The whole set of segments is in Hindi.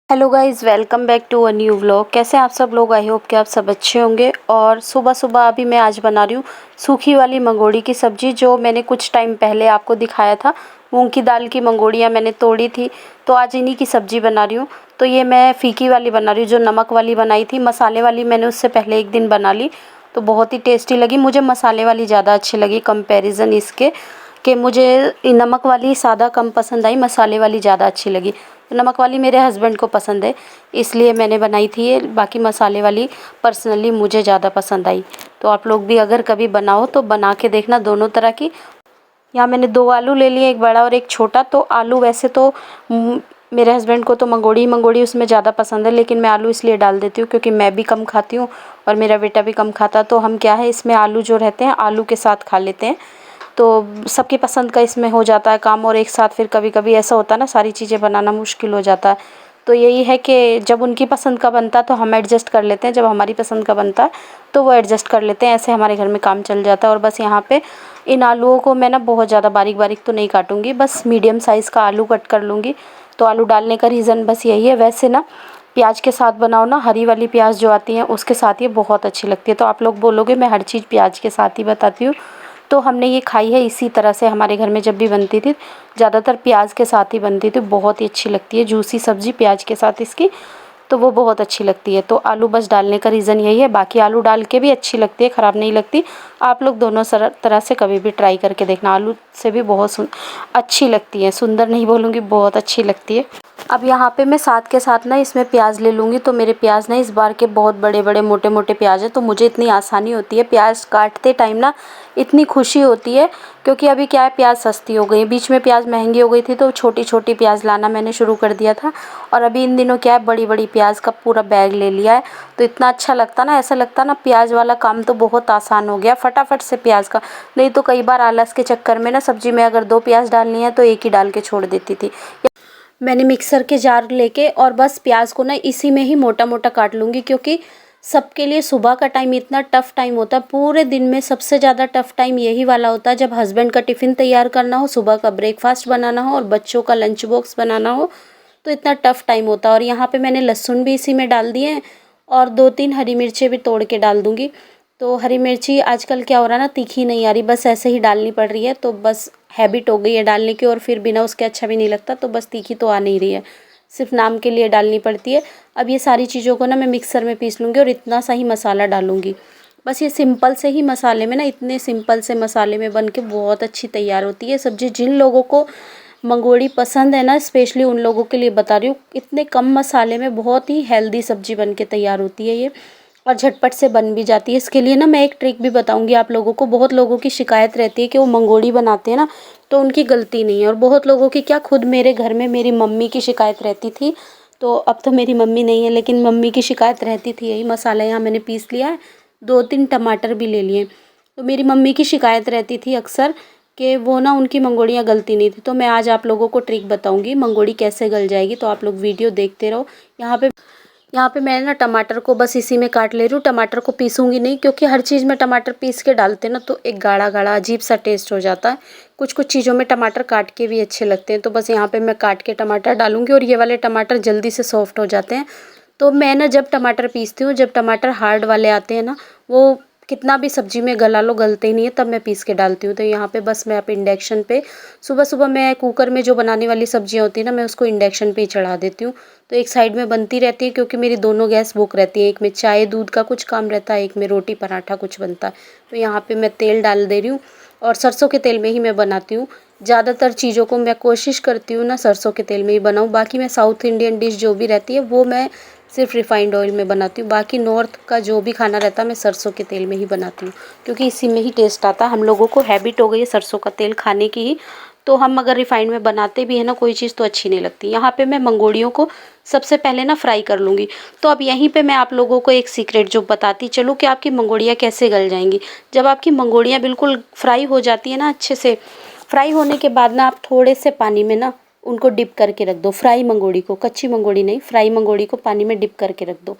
Hello guys, welcome back to a new vlog. कैसे हैं आप सब लोग? आई होप कि आप सब अच्छे होंगे। और सुबह सुबह अभी मैं आज बना रही हूँ सूखी वाली मंगोड़ी की सब्ज़ी, जो मैंने कुछ टाइम पहले आपको दिखाया था। मूंग की दाल की मंगोड़ियाँ मैंने तोड़ी थी, तो आज इन्हीं की सब्ज़ी बना रही हूँ। तो ये मैं फीकी वाली बना रही हूँ, जो नमक वाली बनाई थी। मसाले वाली मैंने उससे पहले एक दिन बना ली, तो बहुत ही टेस्टी लगी। मुझे मसाले वाली ज़्यादा अच्छी लगी कंपैरिजन इसके, कि मुझे नमक वाली सादा कम पसंद आई, मसाले वाली ज़्यादा अच्छी लगी। तो नमक वाली मेरे हस्बैंड को पसंद है, इसलिए मैंने बनाई थी ये। बाकी मसाले वाली पर्सनली मुझे ज़्यादा पसंद आई। तो आप लोग भी अगर कभी बनाओ तो बना के देखना दोनों तरह की। यहाँ मैंने 2 आलू ले लिए, एक बड़ा और एक छोटा। तो आलू वैसे तो मेरे हस्बैंड को तो मंगोड़ी मंगोड़ी उसमें ज़्यादा पसंद है, लेकिन मैं आलू इसलिए डाल देती हूँ क्योंकि मैं भी कम खाती हूँ और मेरा बेटा भी कम खाता। तो हम क्या है, इसमें आलू जो रहते हैं आलू के साथ खा लेते हैं। तो सबकी पसंद का इसमें हो जाता है काम, और एक साथ फिर कभी कभी ऐसा होता है ना, सारी चीज़ें बनाना मुश्किल हो जाता है। तो यही है कि जब उनकी पसंद का बनता है तो हम एडजस्ट कर लेते हैं, जब हमारी पसंद का बनता है तो वो एडजस्ट कर लेते हैं। ऐसे हमारे घर में काम चल जाता है। और बस यहाँ पे इन आलूओं को मैं ना बहुत ज़्यादा बारीक बारीक तो नहीं काटूंगी, बस मीडियम साइज़ का आलू कट कर लूँगी। तो आलू डालने का रीज़न बस यही है। वैसे ना प्याज के साथ बनाओ ना, हरी वाली प्याज जो आती है उसके साथ ये बहुत अच्छी लगती है। तो आप लोग बोलोगे मैं हर चीज़ प्याज के साथ ही बताती हूँ, तो हमने ये खाई है इसी तरह से। हमारे घर में जब भी बनती थी ज़्यादातर प्याज के साथ ही बनती थी, बहुत ही अच्छी लगती है जूसी सब्ज़ी प्याज के साथ इसकी, तो वो बहुत अच्छी लगती है। तो आलू बस डालने का रीज़न यही है। बाकी आलू डाल के भी अच्छी लगती है, ख़राब नहीं लगती। आप लोग दोनों तरह से कभी भी ट्राई करके देखना, आलू से भी बहुत अच्छी लगती है। सुंदर नहीं बोलूँगी, बहुत अच्छी लगती है। अब यहाँ पे मैं साथ के साथ ना इसमें प्याज ले लूँगी। तो मेरे प्याज ना इस बार के बहुत बड़े बड़े मोटे मोटे प्याज है, तो मुझे इतनी आसानी होती है प्याज काटते टाइम ना, इतनी खुशी होती है। क्योंकि अभी क्या है, प्याज सस्ती हो गई, बीच में प्याज महंगी हो गई थी, तो छोटी छोटी प्याज लाना मैंने शुरू कर दिया था। और अभी इन दिनों क्या है, बड़ी बड़ी प्याज का पूरा बैग ले लिया है। तो इतना अच्छा लगता ना, ऐसा लगता ना प्याज वाला काम तो बहुत आसान हो गया, फटाफट से प्याज का। नहीं तो कई बार आलस के चक्कर में ना सब्जी में अगर 2 प्याज डालनी है तो एक ही डाल के छोड़ देती थी। मैंने मिक्सर के जार लेके और बस प्याज को ना इसी में ही मोटा मोटा काट लूँगी, क्योंकि सबके लिए सुबह का टाइम इतना टफ़ टाइम होता है। पूरे दिन में सबसे ज़्यादा टफ़ टाइम यही वाला होता है, जब हस्बैंड का टिफ़िन तैयार करना हो, सुबह का ब्रेकफास्ट बनाना हो और बच्चों का लंच बॉक्स बनाना हो, तो इतना टफ़ टाइम होता है। और यहाँ पे मैंने लहसुन भी इसी में डाल दिए हैं, और 2-3 हरी मिर्चें भी तोड़ के डाल दूँगी। तो हरी मिर्ची आजकल क्या हो रहा है ना, तीखी नहीं आ रही, बस ऐसे ही डालनी पड़ रही है। तो बस हैबिट हो गई है डालने की, और फिर बिना उसके अच्छा भी नहीं लगता। तो बस तीखी तो आ नहीं रही है, सिर्फ नाम के लिए डालनी पड़ती है। अब ये सारी चीज़ों को ना मैं मिक्सर में पीस लूँगी और इतना सा ही मसाला डालूँगी। बस ये सिंपल से ही मसाले में ना, इतने सिंपल से मसाले में बन के बहुत अच्छी तैयार होती है सब्ज़ी। जिन लोगों को मंगोड़ी पसंद है ना, स्पेशली उन लोगों के लिए बता रही हूँ, इतने कम मसाले में बहुत ही हेल्दी सब्ज़ी बन के तैयार होती है ये, और झटपट से बन भी जाती है। इसके लिए ना मैं एक ट्रिक भी बताऊंगी आप लोगों को। बहुत लोगों की शिकायत रहती है कि वो मंगोड़ी बनाते हैं ना, तो उनकी गलती नहीं है। और बहुत लोगों की क्या, खुद मेरे घर में मेरी मम्मी की शिकायत रहती थी। तो अब तो मेरी मम्मी नहीं है, लेकिन मम्मी की शिकायत रहती थी यही। मसाला यहाँ मैंने पीस लिया है, 2-3 टमाटर भी ले लिए। तो मेरी मम्मी की शिकायत रहती थी अक्सर कि वो ना, उनकी मंगोड़ियाँ गलती नहीं थी। तो मैं आज आप लोगों को ट्रिक बताऊंगी मंगोड़ी कैसे गल जाएगी, तो आप लोग वीडियो देखते रहो। यहाँ पे मैं ना टमाटर को बस इसी में काट ले रही हूँ। टमाटर को पीसूंगी नहीं, क्योंकि हर चीज़ में टमाटर पीस के डालते ना तो एक गाढ़ा गाढ़ा अजीब सा टेस्ट हो जाता है। कुछ कुछ चीज़ों में टमाटर काट के भी अच्छे लगते हैं। तो बस यहाँ पे मैं काट के टमाटर डालूंगी, और ये वाले टमाटर जल्दी से सॉफ्ट हो जाते हैं। तो मैं ना जब टमाटर पीसती हूँ, जब टमाटर हार्ड वाले आते हैं ना, वो कितना भी सब्जी में गला लो गलते ही नहीं है, तब मैं पीस के डालती हूँ। तो यहाँ पे बस मैं आप इंडक्शन पे, सुबह सुबह मैं कुकर में जो बनाने वाली सब्जियाँ होती है ना, मैं उसको इंडक्शन पे ही चढ़ा देती हूँ। तो एक साइड में बनती रहती है, क्योंकि मेरी दोनों गैस बुक रहती है। एक में चाय दूध का कुछ काम रहता है, एक में रोटी पराठा कुछ बनता है। तो यहाँ पे मैं तेल डाल दे रही हूँ, और सरसों के तेल में ही मैं बनाती हूँ। ज़्यादातर चीज़ों को मैं कोशिश करती हूँ ना सरसों के तेल में ही बनाऊँ। बाकी मैं साउथ इंडियन डिश जो भी रहती है वो मैं सिर्फ रिफाइंड ऑयल में बनाती हूँ। बाकी नॉर्थ का जो भी खाना रहता है मैं सरसों के तेल में ही बनाती हूँ, क्योंकि इसी में ही टेस्ट आता है। हम लोगों को हैबिट हो गई है सरसों का तेल खाने की ही। तो हम अगर रिफाइंड में बनाते भी है ना कोई चीज़, तो अच्छी नहीं लगती। यहाँ पे मैं मंगोड़ियों को सबसे पहले ना फ्राई कर लूँगी। तो अब यहीं पे मैं आप लोगों को एक सीक्रेट जो बताती चलूँ कि आपकी मंगोड़ियाँ कैसे गल जाएंगी। जब आपकी मंगोड़ियाँ बिल्कुल फ्राई हो जाती है ना, अच्छे से फ्राई होने के बाद ना, आप थोड़े से पानी में ना उनको डिप करके रख दो। फ्राई मंगोड़ी को, कच्ची मंगोड़ी नहीं, फ्राई मंगोड़ी को पानी में डिप करके रख दो।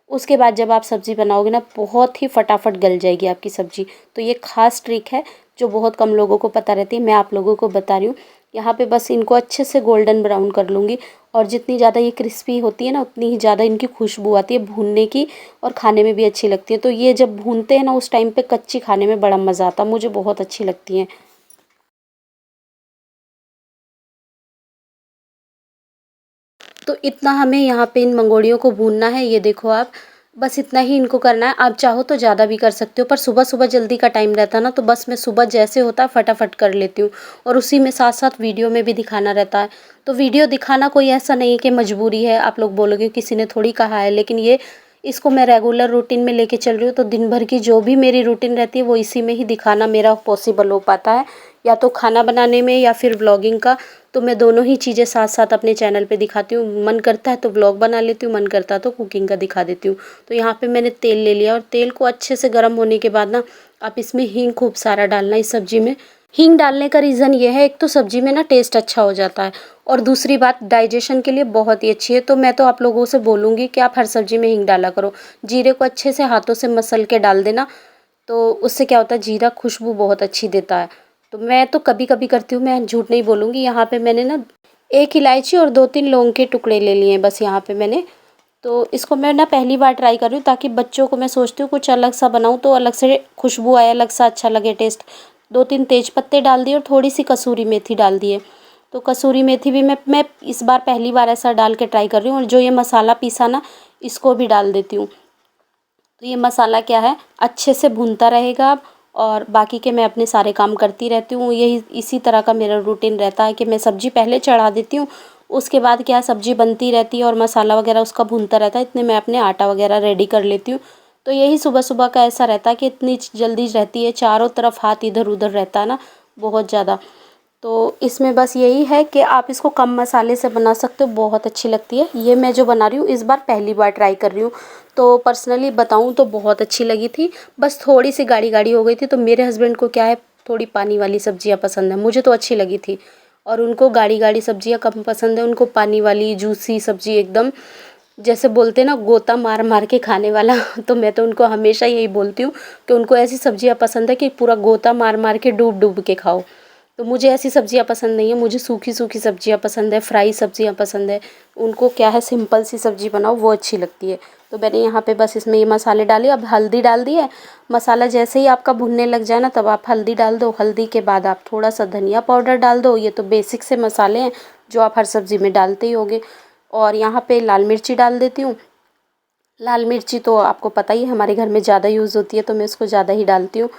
उसके बाद जब आप सब्ज़ी बनाओगे ना, बहुत ही फटाफट गल जाएगी आपकी सब्ज़ी। तो ये खास ट्रिक है जो बहुत कम लोगों को पता रहती है, मैं आप लोगों को बता रही हूँ। यहाँ पे बस इनको अच्छे से गोल्डन ब्राउन कर लूँगी, और जितनी ज़्यादा ये क्रिस्पी होती है ना उतनी ही ज़्यादा इनकी खुशबू आती है भूनने की, और खाने में भी अच्छी लगती है। तो ये जब भूनते हैं ना उस टाइम पे कच्ची खाने में बड़ा मज़ा आता है, मुझे बहुत अच्छी लगती हैं। तो इतना हमें यहाँ पे इन मंगोड़ियों को भूनना है, ये देखो आप, बस इतना ही इनको करना है। आप चाहो तो ज़्यादा भी कर सकते हो, पर सुबह-सुबह जल्दी का टाइम रहता है ना, तो बस मैं सुबह जैसे होता है फटाफट कर लेती हूँ, और उसी में साथ-साथ वीडियो में भी दिखाना रहता है। तो वीडियो दिखाना कोई ऐसा नहीं है कि मजबूरी है, आप लोग बोलोगे किसी ने थोड़ी कहा है, लेकिन ये इसको मैं रेगुलर रूटीन में लेके चल रही हूँ, तो दिन भर की जो भी मेरी रूटीन रहती है वो इसी में ही दिखाना मेरा पॉसिबल हो पाता है, या तो खाना बनाने में या फिर व्लॉगिंग का। तो मैं दोनों ही चीज़ें साथ-साथ अपने चैनल पे दिखाती हूँ। मन करता है तो व्लॉग बना लेती हूँ, मन करता है तो कुकिंग का दिखा देती हूँ। तो यहाँ पे मैंने तेल ले लिया, और तेल को अच्छे से गर्म होने के बाद ना आप इसमें हींग खूब सारा डालना इस सब्ज़ी में। हींग डालने का रीज़न ये है, एक तो सब्ज़ी में ना टेस्ट अच्छा हो जाता है, और दूसरी बात डाइजेशन के लिए बहुत ही अच्छी है। तो मैं तो आप लोगों से बोलूँगी कि आप हर सब्ज़ी में हींग डाला करो। जीरे को अच्छे से हाथों से मसल के डाल देना, तो उससे क्या होता है, जीरा खुशबू बहुत अच्छी देता है। तो मैं तो कभी-कभी करती हूँ, मैं झूठ नहीं बोलूँगी। यहाँ पे मैंने ना 1 इलायची और 2-3 लौंग के टुकड़े ले लिए हैं बस यहाँ पे मैंने। तो इसको मैं ना पहली बार ट्राई कर रही हूँ, ताकि बच्चों को मैं सोचती हूँ कुछ अलग सा बनाऊँ तो अलग से खुशबू आए, अलग सा अच्छा लगे टेस्ट। 2-3 तेज पत्ते डाल दिए और थोड़ी-सी कसूरी मेथी डाल दिए। तो कसूरी मेथी भी मैं इस बार पहली बार ऐसा डाल के ट्राई कर रही हूँ, और जो ये मसाला पीसा ना इसको भी डाल देती हूँ। तो ये मसाला क्या है, अच्छे से भूनता रहेगा, और बाकी के मैं अपने सारे काम करती रहती हूँ। यही इसी तरह का मेरा रूटीन रहता है कि मैं सब्ज़ी पहले चढ़ा देती हूँ, उसके बाद क्या है सब्ज़ी बनती रहती है और मसाला वगैरह उसका भूनता रहता है, इतने मैं अपने आटा वगैरह रेडी कर लेती हूँ। तो यही सुबह-सुबह का ऐसा रहता है कि इतनी जल्दी रहती है, चारों तरफ हाथ इधर-उधर रहता है ना बहुत ज़्यादा। तो इसमें बस यही है कि आप इसको कम मसाले से बना सकते हो, बहुत अच्छी लगती है। ये मैं जो बना रही हूँ इस बार पहली बार ट्राई कर रही हूँ, तो पर्सनली बताऊँ तो बहुत अच्छी लगी थी। बस थोड़ी-सी गाढ़ी-गाढ़ी हो गई थी, तो मेरे हस्बैंड को क्या है, थोड़ी पानी वाली सब्जियाँ पसंद है, मुझे तो अच्छी लगी थी। और उनको गाढ़ी-गाढ़ी सब्जियाँ कम पसंद है, उनको पानी वाली जूसी सब्ज़ी एकदम, जैसे बोलते हैं ना गोता मार-मार के खाने वाला तो मैं तो उनको हमेशा यही बोलती हूँ कि उनको ऐसी सब्जियाँ पसंद है कि पूरा गोता मार-मार के डूब-डूब के खाओ। तो मुझे ऐसी सब्जियाँ पसंद नहीं है, मुझे सूखी-सूखी सब्जियाँ पसंद है, फ्राई सब्जियाँ पसंद है। उनको क्या है, सिंपल सी सब्ज़ी बनाओ वो अच्छी लगती है। तो मैंने यहाँ पे बस इसमें ये मसाले डाले, अब हल्दी डाल दी है। मसाला जैसे ही आपका भुनने लग जाए ना तब आप हल्दी डाल दो, हल्दी के बाद आप थोड़ा-सा धनिया पाउडर डाल दो। ये तो बेसिक से मसाले हैं जो आप हर सब्ज़ी में डालते ही होंगे। और यहाँ पे लाल मिर्ची डाल देती हूँ। लाल मिर्ची तो आपको पता ही है हमारे घर में ज़्यादा यूज़ होती है, तो मैं उसको ज़्यादा ही डालती हूँ।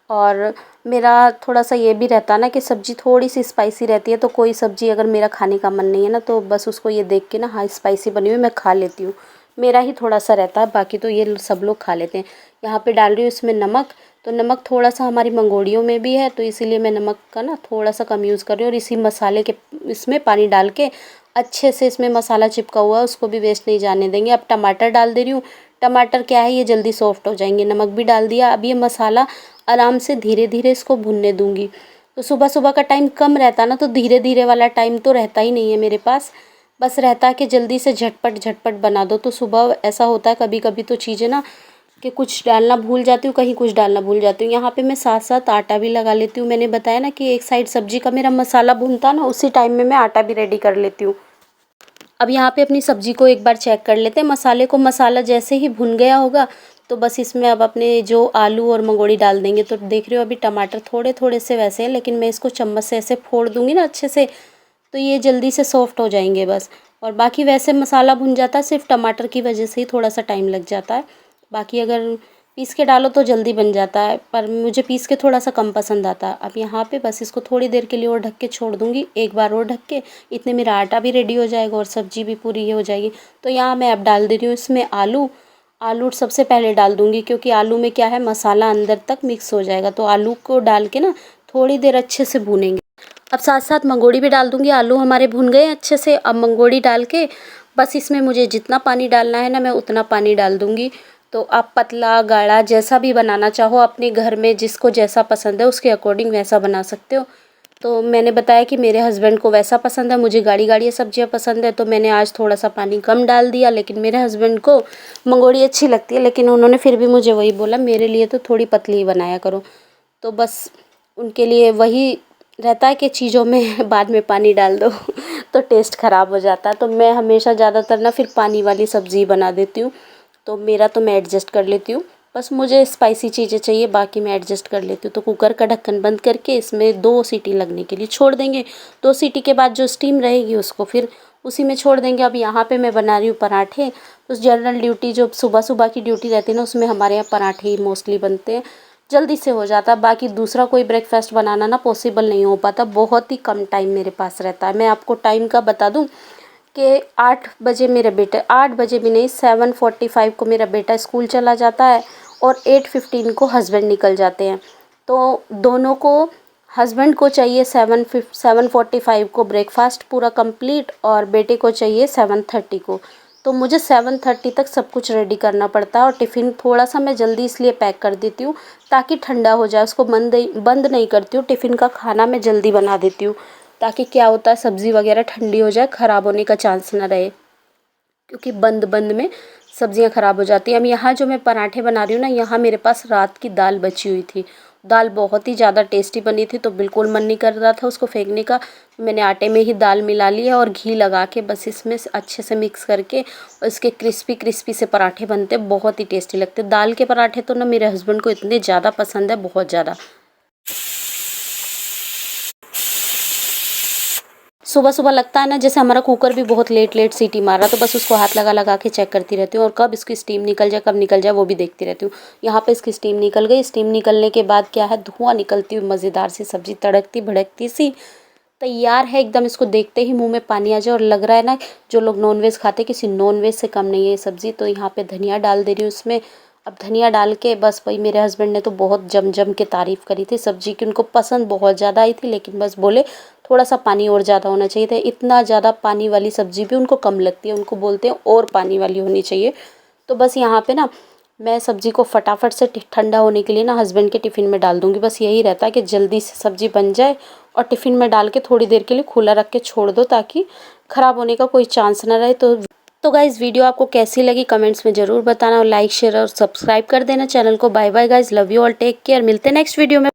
और मेरा थोड़ा-सा ये भी रहता है ना कि सब्ज़ी थोड़ी-सी स्पाइसी रहती है, तो कोई सब्ज़ी अगर मेरा खाने का मन नहीं है ना तो बस उसको ये देख के ना हाँ स्पाइसी बनी हुई मैं खा लेती हूँ। मेरा ही थोड़ा-सा रहता है, बाकी तो ये सब लोग खा लेते हैं। यहाँ पे डाल रही हूँ इसमें नमक, तो नमक थोड़ा-सा हमारी मंगोड़ियों में भी है, तो इसीलिए मैं नमक का ना थोड़ा-सा कम यूज़ कर रही हूँ, और इसी मसाले के इसमें पानी डाल के अच्छे से इसमें मसाला चिपका हुआ है उसको भी वेस्ट नहीं जाने देंगे। अब टमाटर डाल दे रही हूँ। टमाटर क्या है, ये जल्दी सॉफ्ट हो जाएंगे। नमक भी डाल दिया। अब ये मसाला आराम से धीरे-धीरे इसको भुनने दूँगी। तो सुबह-सुबह का टाइम कम रहता है ना, तो धीरे-धीरे वाला टाइम तो रहता ही नहीं है मेरे पास। बस रहता है कि जल्दी से झटपट-झटपट बना दो। तो सुबह ऐसा होता है कभी-कभी तो चीज़ें ना कि कुछ डालना भूल जाती हूँ, कहीं कुछ डालना भूल जाती हूँ। यहाँ पे मैं साथ-साथ आटा भी लगा लेती हूँ। मैंने बताया ना कि एक साइड सब्ज़ी का मेरा मसाला भुनता है ना, उसी टाइम में मैं आटा भी रेडी कर लेती हूँ। अब यहाँ पे अपनी सब्ज़ी को एक बार चेक कर लेते हैं मसाले को। मसाला जैसे ही भुन गया होगा तो बस इसमें अब अपने जो आलू और मंगोड़ी डाल देंगे। तो देख रहे हो अभी टमाटर थोड़े-थोड़े से वैसे हैं, लेकिन मैं इसको चम्मच से ऐसे फोड़ दूँगी ना अच्छे से, तो ये जल्दी से सॉफ्ट हो जाएंगे बस। और बाकी वैसे मसाला भुन जाता है, सिर्फ टमाटर की वजह से ही थोड़ा-सा टाइम लग जाता है। बाकी अगर पीस के डालो तो जल्दी बन जाता है, पर मुझे पीस के थोड़ा-सा कम पसंद आता है। अब यहाँ पे बस इसको थोड़ी देर के लिए और ढक के छोड़ दूँगी, एक बार और ढक के। इतने मेरा आटा भी रेडी हो जाएगा और सब्ज़ी भी पूरी ये हो जाएगी। तो यहाँ मैं अब डाल दे रही हूँ इसमें आलू। आलू सबसे पहले डाल दूँगी, क्योंकि आलू में क्या है मसाला अंदर तक मिक्स हो जाएगा। तो आलू को डाल के ना थोड़ी देर अच्छे से भूनेंगे। अब साथ-साथ मंगोड़ी भी डाल दूँगी। आलू हमारे भुन गए हैं अच्छे से, अब मंगोड़ी डाल के बस इसमें मुझे जितना पानी डालना है ना मैं उतना पानी डाल दूँगी। तो आप पतला, गाढ़ा जैसा भी बनाना चाहो अपने घर में जिसको जैसा पसंद है उसके अकॉर्डिंग वैसा बना सकते हो। तो मैंने बताया कि मेरे हस्बैंड को वैसा पसंद है, मुझे गाढ़ी-गाढ़ी सब्जियाँ पसंद है, तो मैंने आज थोड़ा-सा पानी कम डाल दिया। लेकिन मेरे हस्बैंड को मंगोड़ी अच्छी लगती है, लेकिन उन्होंने फिर भी मुझे वही बोला मेरे लिए तो थोड़ी पतली ही बनाया करो। तो बस उनके लिए वही रहता है कि चीज़ों में बाद में पानी डाल दो। तो टेस्ट ख़राब हो जाता है। तो मैं हमेशा ज़्यादातर ना फिर पानी वाली सब्ज़ी बना देती हूँ। तो मेरा तो मैं एडजस्ट कर लेती हूँ, बस मुझे स्पाइसी चीज़ें चाहिए, बाकी मैं एडजस्ट कर लेती हूँ। तो कुकर का ढक्कन बंद करके इसमें 2 सीटी लगने के लिए छोड़ देंगे। 2 सीटी के बाद जो स्टीम रहेगी उसको फिर उसी में छोड़ देंगे। अब यहाँ पे मैं बना रही हूँ पराठे। उस जनरल ड्यूटी जो सुबह सुबह की ड्यूटी रहती है ना, उसमें हमारे यहाँ पराठे ही मोस्टली बनते हैं, जल्दी से हो जाता है। बाकी दूसरा कोई ब्रेकफास्ट बनाना ना पॉसिबल नहीं हो पाता, बहुत ही कम टाइम मेरे पास रहता है। मैं आपको टाइम का बता दूँ कि 8 बजे मेरा बेटा, 8 बजे भी नहीं, 7:45 को मेरा बेटा स्कूल चला जाता है और 8:15 को हस्बैंड निकल जाते हैं। तो दोनों को, हस्बैंड को चाहिए 7:45 को ब्रेकफास्ट पूरा कंप्लीट और बेटे को चाहिए 7:30 को। तो मुझे 7:30 तक सब कुछ रेडी करना पड़ता है। और टिफ़िन थोड़ा सा मैं जल्दी इसलिए पैक कर देती हूँ ताकि ठंडा हो जाए, उसको बंद नहीं करती हूँ। टिफ़िन का खाना मैं जल्दी बना देती हूँ ताकि क्या होता है, सब्ज़ी वगैरह ठंडी हो जाए, ख़राब होने का चांस ना रहे, क्योंकि बंद में सब्ज़ियाँ ख़राब हो जाती हैं। अब यहाँ जो मैं पराठे बना रही हूँ ना, यहाँ मेरे पास रात की दाल बची हुई थी। दाल बहुत ही ज़्यादा टेस्टी बनी थी, तो बिल्कुल मन नहीं कर रहा था उसको फेंकने का। मैंने आटे में ही दाल मिला ली है और घी लगा के बस इसमें अच्छे से मिक्स करके, और इसके क्रिस्पी से पराठे बनते, बहुत ही टेस्टी लगते। दाल के पराठे तो ना मेरे हस्बैंड को इतने ज़्यादा पसंद है, बहुत ज़्यादा। सुबह सुबह लगता है ना जैसे हमारा कुकर भी बहुत लेट सीटी मार रहा, तो बस उसको हाथ लगा के चेक करती रहती हूँ और कब इसकी स्टीम निकल जाए, कब निकल जाए वो भी देखती रहती हूँ। यहाँ पे इसकी स्टीम निकल गई। स्टीम निकलने के बाद क्या है, धुआं निकलती हुई मज़ेदार सी सब्ज़ी, तड़कती भड़कती सी तैयार है एकदम। इसको देखते ही मुंह में पानी आ जाए और लग रहा है ना, जो लोग नॉनवेज खाते किसी नॉनवेज से कम नहीं है ये सब्ज़ी। तो यहाँ पे धनिया डाल दे रही हूँ इसमें। अब धनिया डाल के बस वही, मेरे हस्बैंड ने तो बहुत जम के तारीफ़ करी थी सब्ज़ी की, उनको पसंद बहुत ज़्यादा आई थी, लेकिन बस बोले थोड़ा सा पानी और ज़्यादा होना चाहिए था। इतना ज़्यादा पानी वाली सब्ज़ी भी उनको कम लगती है, उनको बोलते हैं और पानी वाली होनी चाहिए। तो बस यहाँ पे ना मैं सब्ज़ी को फटाफट से ठंडा होने के लिए ना हस्बैंड के टिफ़िन में डाल दूँगी। बस यही रहता है कि जल्दी से सब्ज़ी बन जाए और टिफ़िन में डाल के थोड़ी देर के लिए खुला रख के छोड़ दो, ताकि ख़राब होने का कोई चांस ना रहे। तो गाइज़, वीडियो आपको कैसी लगी कमेंट्स में ज़रूर बताना, और लाइक शेयर और सब्सक्राइब कर देना चैनल को। Bye bye guys, love you all, take care. मिलते हैं नेक्स्ट वीडियो में।